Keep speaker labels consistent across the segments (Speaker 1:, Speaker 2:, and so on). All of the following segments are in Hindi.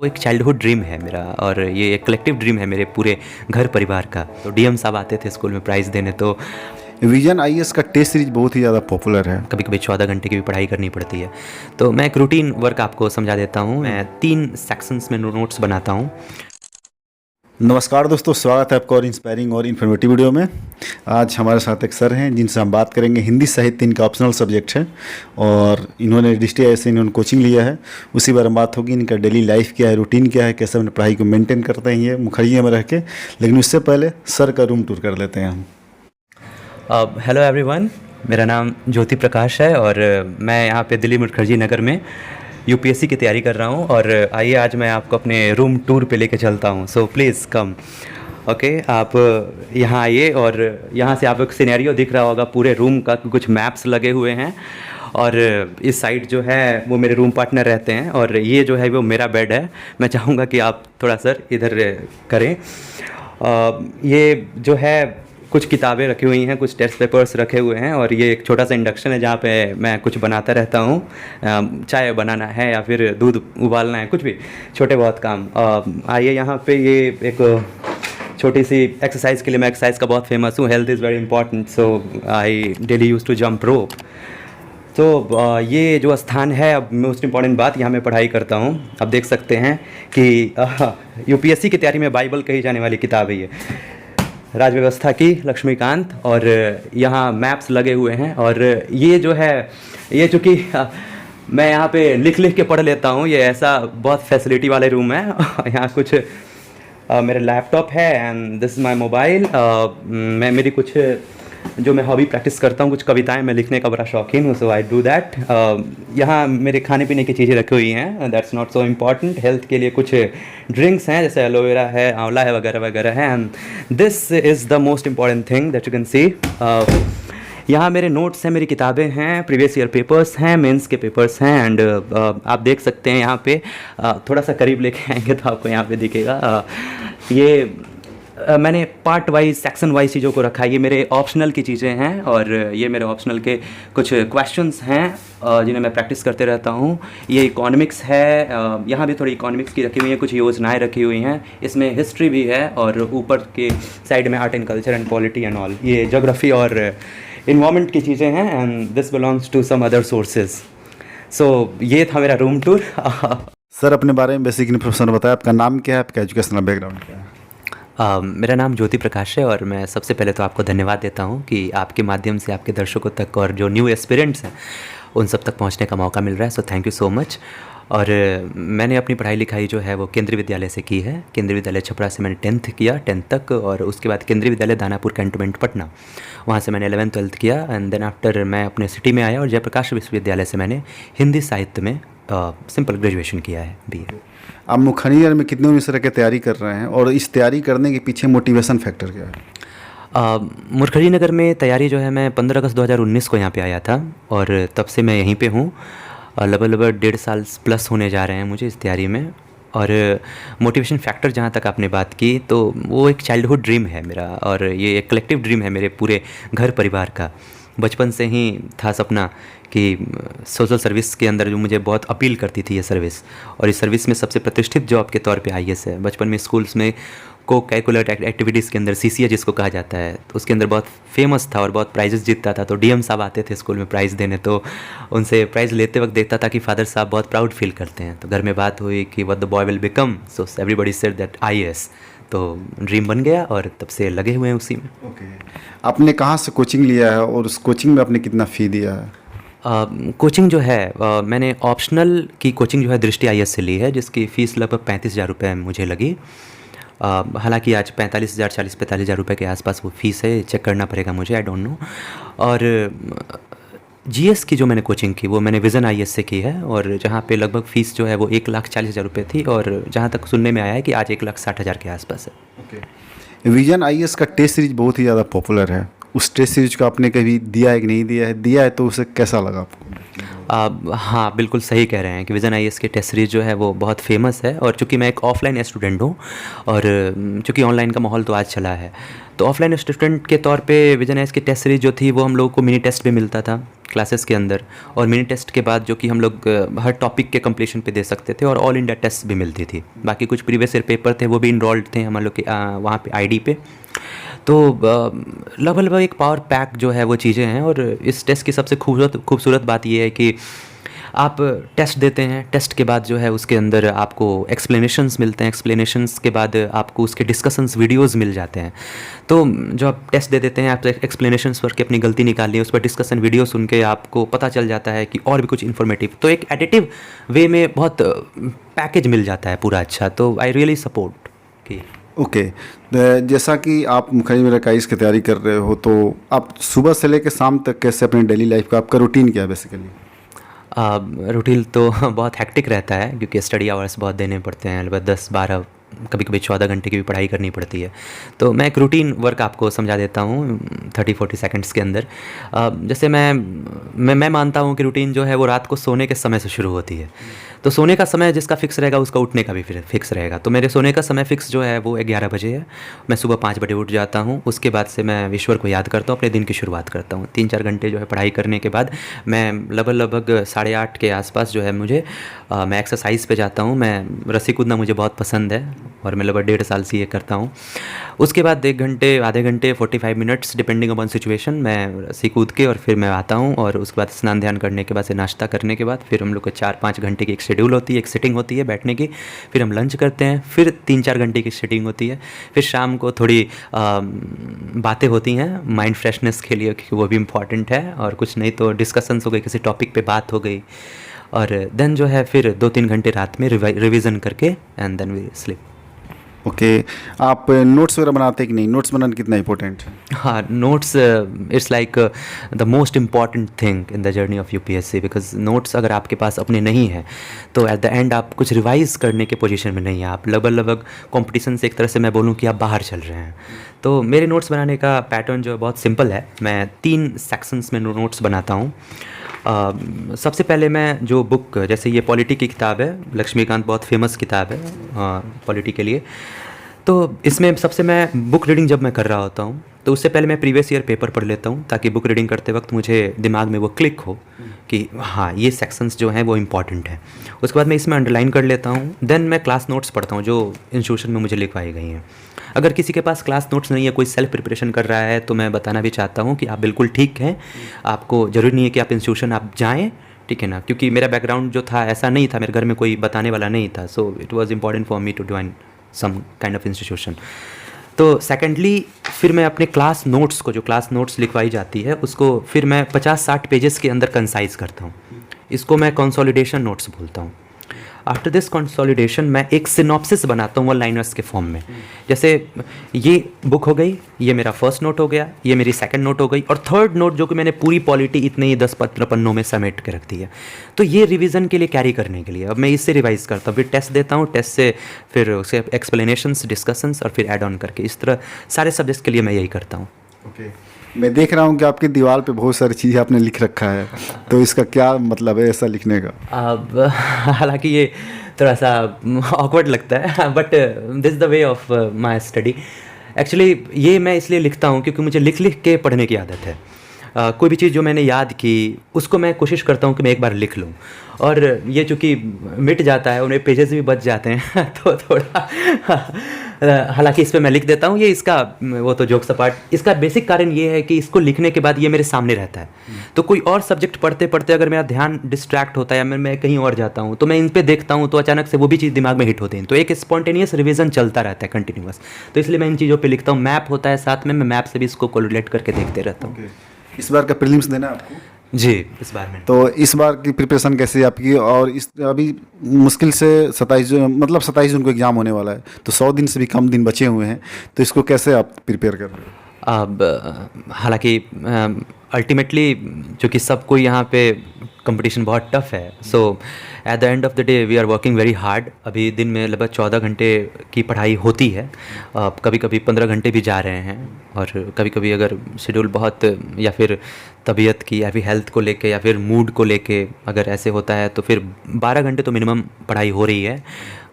Speaker 1: वो एक चाइल्डहुड ड्रीम है मेरा और ये एक कलेक्टिव ड्रीम है मेरे पूरे घर परिवार का। तो डीएम साहब आते थे स्कूल में प्राइज़ देने, तो
Speaker 2: विजन आईएएस का टेस्ट सीरीज बहुत ही ज़्यादा पॉपुलर है।
Speaker 1: कभी कभी 14 घंटे की भी पढ़ाई करनी पड़ती है। तो मैं एक रूटीन वर्क आपको समझा देता हूँ। मैं 3 सेक्शंस में नोट्स बनाता हूँ।
Speaker 2: नमस्कार दोस्तों, स्वागत है आपका और इंस्पायरिंग और इन्फॉर्मेटिव वीडियो में। आज हमारे साथ एक सर हैं जिनसे हम बात करेंगे। हिंदी साहित्य इनका ऑप्शनल सब्जेक्ट है और इन्होंने डिस्ट्रिक्ट आईएएस से इन्होंने कोचिंग लिया है। उसी बारे में बात होगी। इनका डेली लाइफ क्या है, रूटीन क्या है, कैसे अपने पढ़ाई को मेंटेन करते हैं ये मुखर्जी में रह के। लेकिन उससे पहले सर का रूम टूर कर लेते हैं हम।
Speaker 1: हेलो एवरीवन, मेरा नाम ज्योति प्रकाश है और मैं यहाँ पे दिल्ली मुखर्जी नगर में यूपीएससी की तैयारी कर रहा हूँ। और आइए आज मैं आपको अपने रूम टूर पे लेके चलता हूँ। So please come. ओके, आप यहाँ आइए और यहाँ से आपको एक सिनेरियो दिख रहा होगा पूरे रूम का, कुछ मैप्स लगे हुए हैं। और इस साइड जो है वो मेरे रूम पार्टनर रहते हैं और ये जो है वो मेरा बेड है। मैं चाहूँगा कि आप थोड़ा सर इधर करें। ये जो है कुछ किताबें रखी हुई हैं, कुछ टेस्ट पेपर्स रखे हुए हैं और ये एक छोटा सा इंडक्शन है जहाँ पे मैं कुछ बनाता रहता हूँ। चाय बनाना है या फिर दूध उबालना है, कुछ भी छोटे बहुत काम। आइए यहाँ पे ये एक छोटी सी एक्सरसाइज के लिए, मैं एक्सरसाइज का बहुत फेमस हूँ। Health is very important, so I daily use to jump rope. तो ये जो स्थान है, अब मोस्ट इम्पॉर्टेंट बात, यहाँ मैं पढ़ाई करता हूँ। अब देख सकते हैं कि यूपीएससी की तैयारी में बाइबल कही जाने वाली किताब है ये, राज व्यवस्था की लक्ष्मीकांत। और यहाँ मैप्स लगे हुए हैं और ये जो है ये चूँकि मैं यहाँ पे लिख लिख के पढ़ लेता हूँ, ये ऐसा बहुत फैसिलिटी वाले रूम है। यहाँ कुछ मेरा लैपटॉप है and this is my mobile. मैं मेरी कुछ जो मैं हॉबी प्रैक्टिस करता हूँ, कुछ कविताएं मैं लिखने का बड़ा शौकीन हूँ, सो आई डू दैट। यहाँ मेरे खाने पीने की चीज़ें रखी हुई हैं, that's not so important. Health के लिए कुछ ड्रिंक्स हैं जैसे एलोवेरा है, आंवला है, वगैरह वगैरह है। And this is the most important thing that you can see. यहाँ मेरे नोट्स हैं, मेरी किताबें हैं, प्रीवियस ईयर पेपर्स हैं, मेंस के पेपर्स हैं। एंड आप देख सकते हैं यहाँ पे, थोड़ा सा करीब लेके आएंगे तो आपको यहाँ पे दिखेगा। ये मैंने पार्ट वाइज, सेक्शन वाइज चीज़ों को रखा है। ये मेरे ऑप्शनल की चीज़ें हैं और ये मेरे ऑप्शनल के कुछ क्वेश्चंस हैं जिन्हें मैं प्रैक्टिस करते रहता हूँ। ये इकोनॉमिक्स है, यहाँ भी थोड़ी इकोनॉमिक्स की रखी हुई है, कुछ योजनाएं रखी हुई हैं। इसमें हिस्ट्री भी है और ऊपर के साइड में art and culture and polity and all. ये जोग्राफी और इन्वायरमेंट की चीज़ें हैं and this belongs to some other sources. So ये था मेरा रूम टूर।
Speaker 2: सर अपने बारे में बेसिक इन्फॉर्मेशन बताएं। आपका नाम क्या है, आपका एजुकेशनल बैकग्राउंड क्या है?
Speaker 1: मेरा नाम ज्योति प्रकाश है और मैं सबसे पहले तो आपको धन्यवाद देता हूँ कि आपके माध्यम से आपके दर्शकों तक और जो न्यू एस्पिरेंट्स हैं उन सब तक पहुँचने का मौका मिल रहा है। So thank you so much. और मैंने अपनी पढ़ाई लिखाई जो है वो केंद्रीय विद्यालय से की है। केंद्रीय विद्यालय छपरा से मैंने 10th किया, 10th तक। और उसके बाद केंद्रीय विद्यालय दानापुर कैंटोनमेंट पटना, वहाँ से मैंने 11th 12th किया। एंड देन आफ्टर मैं अपने सिटी में आया और जयप्रकाश विश्वविद्यालय से मैंने हिंदी साहित्य में सिंपल ग्रेजुएशन किया है, BA।
Speaker 2: आप मुखर्जी में कितने उम्र से रह के तैयारी कर रहे हैं और इस तैयारी करने के पीछे मोटिवेशन फैक्टर क्या है?
Speaker 1: मुखर्जी नगर में तैयारी जो है, मैं 15 अगस्त 2019 को यहाँ पे आया था और तब से मैं यहीं पे हूँ। लगभग 1.5 साल प्लस होने जा रहे हैं मुझे इस तैयारी में। और मोटिवेशन फैक्टर जहाँ तक आपने बात की, तो वो एक चाइल्डहुड ड्रीम है मेरा और ये एक कलेक्टिव ड्रीम है मेरे पूरे घर परिवार का। बचपन से ही था सपना कि सोशल सर्विस के अंदर जो मुझे बहुत अपील करती थी ये सर्विस, और इस सर्विस में सबसे प्रतिष्ठित जॉब के तौर पे आईएएस है। बचपन में स्कूल्स में को कैकुलर एक्टिविटीज़ के अंदर CCA जिसको कहा जाता है, तो उसके अंदर बहुत फेमस था और बहुत प्राइजेस जीतता था। तो डीएम साहब आते थे स्कूल में प्राइज़ देने, तो उनसे प्राइज़ लेते वक्त देखता था कि फादर साहब बहुत प्राउड फील करते हैं। तो घर में बात हुई कि what the boy will become, so everybody said that IAS। तो ड्रीम बन गया और तब से लगे हुए हैं उसी में।
Speaker 2: ओके, आपने कहाँ से कोचिंग लिया है और उस कोचिंग में आपने कितना फ़ी दिया है?
Speaker 1: कोचिंग जो है मैंने ऑप्शनल की कोचिंग जो है दृष्टि IAS से ली है, जिसकी फ़ीस लगभग 35,000 रुपये मुझे लगी। हालांकि आज 45,000, 40-45,000 रुपये के आसपास वो फ़ीस है, चेक करना पड़ेगा मुझे, आई डोंट नो। और GS की जो मैंने कोचिंग की वो मैंने विज़न IAS से की है और जहाँ पे लगभग फ़ीस जो है वो 1,40,000 रुपये थी और जहाँ तक सुनने में आया है कि आज 1,60,000 के आसपास है।
Speaker 2: ओके, विजन आईएएस का टेस्ट सीरीज बहुत ही ज़्यादा पॉपुलर है। उस टेस्ट सीरीज को आपने कभी दिया है कि नहीं दिया है? दिया है तो उसे कैसा लगा आपको?
Speaker 1: हाँ, बिल्कुल सही कह रहे हैं कि विज़न IAS की टेस्ट सीरीज़ जो है वो बहुत फेमस है। और चूँकि मैं एक ऑफलाइन स्टूडेंट हूँ और चूँकि ऑनलाइन का माहौल तो आज चला है, तो ऑफलाइन स्टूडेंट के तौर पे विज़न IAS की टेस्ट सीरीज़ जो थी वो हम लोगों को मिनी टेस्ट भी मिलता था, क्लासेस के अंदर, और मिनी टेस्ट के बाद जो कि हम लोग हर टॉपिक के कंप्लीशन पे दे सकते थे, और ऑल इंडिया टेस्ट भी मिलती थी। बाकी कुछ प्रीवियस ईयर पेपर थे वो भी इनरोल्ड थे हम लोग के वहाँ पे आईडी पे। तो लगभग एक पावर पैक जो है वो चीज़ें हैं। और इस टेस्ट की सबसे खूबसूरत बात ये है कि आप टेस्ट देते हैं, टेस्ट के बाद जो है उसके अंदर आपको एक्सप्लेनेशंस मिलते हैं, एक्सप्लेनेशंस के बाद आपको उसके डिस्कशंस वीडियोस मिल जाते हैं। तो जो आप टेस्ट दे देते हैं, आप एक्सप्लेनेशंस पर के अपनी गलती निकालनी है, उस पर डिस्कशन वीडियो सुन के आपको पता चल जाता है कि और भी कुछ इन्फॉर्मेटिव, तो एक एडिटिव वे में बहुत पैकेज मिल जाता है पूरा। अच्छा, तो आई रियली सपोर्ट कि
Speaker 2: ओके। जैसा कि आप मुखर्जी मेरा काइस की तैयारी कर रहे हो, तो आप सुबह से लेकर शाम तक कैसे अपने डेली लाइफ का आपका रूटीन क्या है बेसिकली?
Speaker 1: रूटीन तो बहुत हेक्टिक रहता है क्योंकि स्टडी आवर्स बहुत देने पड़ते हैं, लगभग 10-12 कभी कभी 14 घंटे की भी पढ़ाई करनी पड़ती है। तो मैं एक रूटीन वर्क आपको समझा देता हूँ 30-40 सेकंड्स के अंदर। जैसे मैं मानता हूँ कि रूटीन जो है वो रात को सोने के समय से शुरू होती है। तो सोने का समय जिसका फिक्स रहेगा उसका उठने का भी फिर फिक्स रहेगा। तो मेरे सोने का समय फिक्स जो है वो 11 बजे है। मैं सुबह 5 बजे उठ जाता हूँ। उसके बाद से मैं ईश्वर को याद करता हूँ, अपने दिन की शुरुआत करता हूँ। 3-4 घंटे जो है पढ़ाई करने के बाद मैं लगभग 8:30 के आसपास जो है मैं एक्सरसाइज पे जाता हूँ। मैं रस्सी कूदना मुझे बहुत पसंद है और मैं लगभग 1.5 साल से ये करता हूँ। उसके बाद 1 घंटे, आधे घंटे, 45 मिनट्स डिपेंडिंग अपॉन सिचुएशन मैं रस्सी कूद के और फिर मैं आता हूँ। और उसके बाद स्नान ध्यान करने के बाद से नाश्ता करने के बाद फिर हम लोग को 4-5 घंटे की एक शेड्यूल होती है, एक सिटिंग होती है बैठने की। फिर हम लंच करते हैं, फिर 3-4 घंटे की सिटिंग होती है। फिर शाम को थोड़ी बातें होती हैं माइंड फ्रेशनेस के लिए, क्योंकि वो भी इम्पॉर्टेंट है। और कुछ नहीं तो डिस्कशंस हो गई, किसी टॉपिक पे बात हो गई। और देन जो है फिर 2-3 घंटे रात में रिवीजन करके and then we sleep.
Speaker 2: Okay. आप नोट्स वगैरह बनाते हैं कि नहीं? नोट्स बनाना कितना इंपॉर्टेंट है?
Speaker 1: हाँ, notes it's like the most important thing in the journey of UPSC. Because notes अगर आपके पास अपने नहीं है तो एट द एंड आप कुछ रिवाइज करने के पोजीशन में नहीं है। आप लगभग कंपटीशन से एक तरह से मैं बोलूँ कि आप बाहर चल रहे हैं। तो मेरे नोट्स बनाने का पैटर्न जो है बहुत सिंपल है। मैं 3 सेक्शंस में नोट्स बनाता हूँ। सबसे पहले मैं जो बुक, जैसे ये पॉलिटी की किताब है, लक्ष्मीकांत बहुत फेमस किताब है पॉलिटी के लिए। तो इसमें सबसे मैं बुक रीडिंग जब मैं कर रहा होता हूँ तो उससे पहले मैं प्रीवियस ईयर पेपर पढ़ लेता हूँ, ताकि बुक रीडिंग करते वक्त मुझे दिमाग में वो क्लिक हो कि हाँ ये सेक्शंस जो हैं वो इम्पॉर्टेंट है। उसके बाद मैं इसमें अंडरलाइन कर लेता हूँ। देन मैं क्लास नोट्स पढ़ता हूँ जो इंस्टीट्यूशन में मुझे लिखवाई गई हैं। अगर किसी के पास क्लास नोट्स नहीं है, कोई सेल्फ प्रिपरेशन कर रहा है, तो मैं बताना भी चाहता हूँ कि आप बिल्कुल ठीक हैं। आपको ज़रूरी नहीं है कि आप इंस्टीट्यूशन आप जाएँ, ठीक है ना, क्योंकि मेरा बैकग्राउंड जो था ऐसा नहीं था, मेरे घर में कोई बताने वाला नहीं था। So it was important for me to join some kind of institution. तो सेकेंडली फिर मैं अपने क्लास नोट्स को, जो क्लास नोट्स लिखवाई जाती है, उसको फिर मैं 50-60 पेजेस के अंदर कंसाइज करता हूँ। इसको मैं कंसोलिडेशन नोट्स बोलता हूँ। आफ्टर दिस कंसोलिडेशन मैं एक सिनॉप्सिस बनाता हूँ वन लाइनर्स के फॉर्म में। जैसे ये बुक हो गई, ये मेरा फर्स्ट नोट हो गया, ये मेरी सेकंड नोट हो गई, और थर्ड नोट जो कि मैंने पूरी पॉलिटी इतने ही 10-15 पन्नों में समेट के रख दी है। तो ये रिवीजन के लिए कैरी करने के लिए अब मैं इससे रिवाइज करता हूँ, फिर टेस्ट देता हूँ, टेस्ट से फिर उसके एक्सप्लेनेशंस, डिस्कशंस, और फिर ऐड ऑन करके, इस तरह सारे सब्जेक्ट्स के लिए मैं यही करता हूँ।
Speaker 2: ओके। मैं देख रहा हूँ कि आपकी दीवार पे बहुत सारी चीज़ें आपने लिख रखा है, तो इसका क्या मतलब है ऐसा लिखने का?
Speaker 1: अब हालांकि ये थोड़ा सा ऑकवर्ड लगता है, but this is the way of my study. Actually ये मैं इसलिए लिखता हूँ क्योंकि मुझे लिख के पढ़ने की आदत है। कोई भी चीज़ जो मैंने याद की उसको मैं कोशिश करता हूँ कि मैं एक बार लिख लूँ, और ये चूँकि मिट जाता है, उन्हें पेजेस भी बच जाते हैं तो थोड़ा हालांकि इस पर मैं लिख देता हूँ। ये इसका वो तो जोक्स अपार्ट, इसका बेसिक कारण ये है कि इसको लिखने के बाद ये मेरे सामने रहता है। तो कोई और सब्जेक्ट पढ़ते पढ़ते अगर मेरा ध्यान डिस्ट्रैक्ट होता है या मैं कहीं और जाता हूँ तो मैं इन पे देखता हूँ, तो अचानक से वो भी चीज़ दिमाग में हिट होती है। तो एक स्पॉन्टेनियस रिवीजन चलता रहता है कंटिन्यूअस। तो इसलिए मैं इन चीज़ों पर लिखता हूँ। मैप होता है साथ में, मैं मैप से भी इसको कोरिलेट करके देखते रहता हूँ।
Speaker 2: इस बार का प्रीलिम्स देना है आपको?
Speaker 1: जी, इस बार में।
Speaker 2: तो इस बार की प्रिपरेशन कैसी है आपकी? और इस अभी मुश्किल से 27 जून को एग्ज़ाम होने वाला है, तो 100 दिन से भी कम दिन बचे हुए हैं, तो इसको कैसे आप प्रिपेयर कर रहे हो?
Speaker 1: अब हालांकि अल्टीमेटली चूँकि सबको यहाँ पे कंपटीशन बहुत टफ है, so at the end of the day we are working very hard. अभी दिन में लगभग 14 घंटे की पढ़ाई होती है, कभी कभी 15 घंटे भी जा रहे हैं, और कभी कभी अगर शेड्यूल बहुत, या फिर तबीयत की, या फिर हेल्थ को लेके, या फिर मूड को लेके अगर ऐसे होता है तो फिर 12 घंटे तो मिनिमम पढ़ाई हो रही है,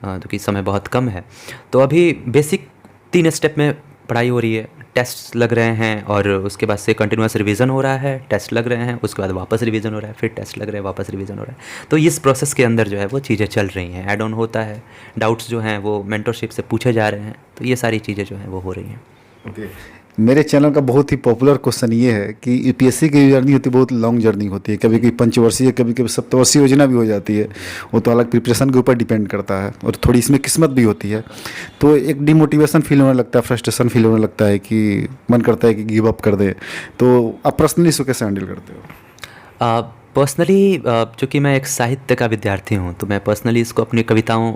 Speaker 1: क्योंकि समय बहुत कम है। तो अभी बेसिक 3 स्टेप में पढ़ाई हो रही है, टेस्ट लग रहे हैं और उसके बाद से कंटिन्यूस रिवीजन हो रहा है, टेस्ट लग रहे हैं, उसके बाद वापस रिवीजन हो रहा है, फिर टेस्ट लग रहे हैं, वापस रिवीजन हो रहा है। तो इस प्रोसेस के अंदर जो है वो चीज़ें चल रही हैं, ऐड ऑन होता है, डाउट्स जो हैं वो मेंटरशिप से पूछे जा रहे हैं, तो ये सारी चीज़ें जो हैं वो हो रही हैं।
Speaker 2: ओके। मेरे चैनल का बहुत ही पॉपुलर क्वेश्चन ये है कि यूपीएससी की जर्नी होती है, बहुत लॉन्ग जर्नी होती है, कभी कभी पंचवर्षीय, कभी कभी सप्तवर्षीय योजना भी हो जाती है। वो तो अलग प्रिपरेशन के ऊपर डिपेंड करता है और थोड़ी इसमें किस्मत भी होती है। तो एक डिमोटिवेशन फील होने लगता है, फ्रस्ट्रेशन फील होने लगता है कि मन करता है कि गिव अप कर दे। तो आप पर्सनली इसको कैसे हैंडल करते हो?
Speaker 1: पर्सनली चूँकि मैं एक साहित्य का विद्यार्थी हूँ, तो मैं पर्सनली इसको अपनी कविताओं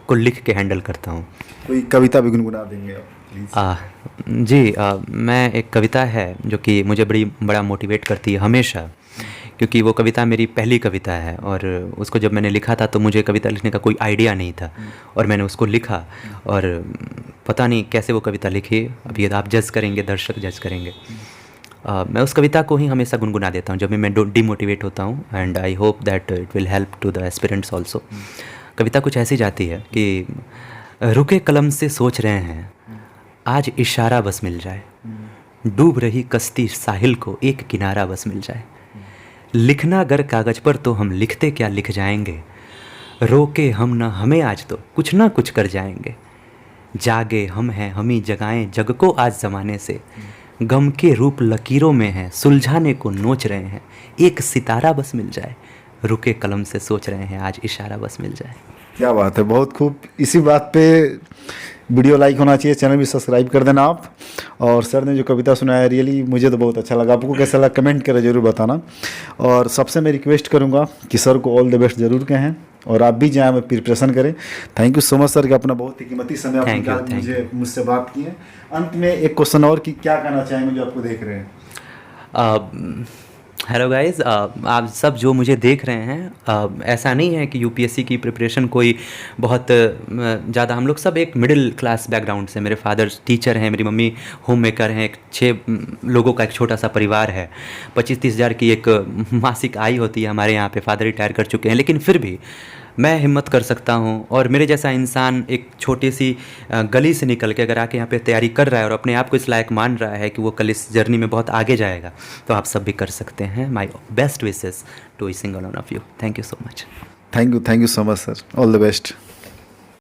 Speaker 1: को लिख के हैंडल करता हूँ।
Speaker 2: कोई कविता भी गुनगुना देंगे आप प्लीज़?
Speaker 1: जी, मैं एक कविता है जो कि मुझे बड़ा मोटिवेट करती है हमेशा, क्योंकि वो कविता मेरी पहली कविता है और उसको जब मैंने लिखा था तो मुझे कविता लिखने का कोई आइडिया नहीं था और मैंने उसको लिखा और पता नहीं कैसे वो कविता लिखी, अब ये आप जज करेंगे, दर्शक जज करेंगे। मैं उस कविता को ही हमेशा गुनगुना देता हूँ जब भी मैं डिमोटिवेट होता हूँ, and I hope that it will help to the aspirants also. कविता कुछ ऐसी जाती है कि रुके कलम से सोच रहे हैं, आज इशारा बस मिल जाए, डूब रही कश्ती साहिल को एक किनारा बस मिल जाए, लिखना अगर कागज़ पर तो हम लिखते क्या लिख जाएंगे, रोके हम ना हमें आज तो कुछ ना कुछ कर जाएंगे, जागे हम हैं हम ही जगाएं जग को आज ज़माने से, गम के रूप लकीरों में हैं सुलझाने को नोच रहे हैं, एक सितारा बस मिल जाए, रुके कलम से सोच रहे हैं आज इशारा बस मिल जाए।
Speaker 2: क्या बात है, बहुत खूब। इसी बात पे वीडियो लाइक होना चाहिए, चैनल भी सब्सक्राइब कर देना आप। और सर ने जो कविता सुनाया रियली मुझे तो बहुत अच्छा लगा। आपको कैसा लगा कमेंट करके ज़रूर बताना। और सबसे मैं रिक्वेस्ट करूंगा कि सर को ऑल द बेस्ट ज़रूर कहें और आप भी जाएँ प्रिपरेशन करें। Thank you so much sir कि अपना बहुत ही कीमती समय आप निकाल के मुझसे बात किए। अंत में एक क्वेश्चन और कि क्या कहना चाहेंगे जो आपको देख रहे हैं?
Speaker 1: हेलो गाइज़, आप सब जो मुझे देख रहे हैं, ऐसा नहीं है कि यूपीएससी की प्रिपरेशन कोई बहुत ज़्यादा, हम लोग सब एक मिडिल क्लास बैकग्राउंड से, मेरे फादर टीचर हैं, मेरी मम्मी होम मेकर हैं, एक 6 लोगों का एक छोटा सा परिवार है, 25-30 हज़ार की एक मासिक आय होती है हमारे यहाँ पे, फादर रिटायर कर चुके हैं, लेकिन फिर भी मैं हिम्मत कर सकता हूँ। और मेरे जैसा इंसान एक छोटी सी गली से निकल के अगर आके यहाँ पे तैयारी कर रहा है और अपने आप को इस लायक मान रहा है कि वो कल इस जर्नी में बहुत आगे जाएगा, तो आप सब भी कर सकते हैं। My best wishes to single one of you. Thank you so much.
Speaker 2: Thank you so much sir, all the best.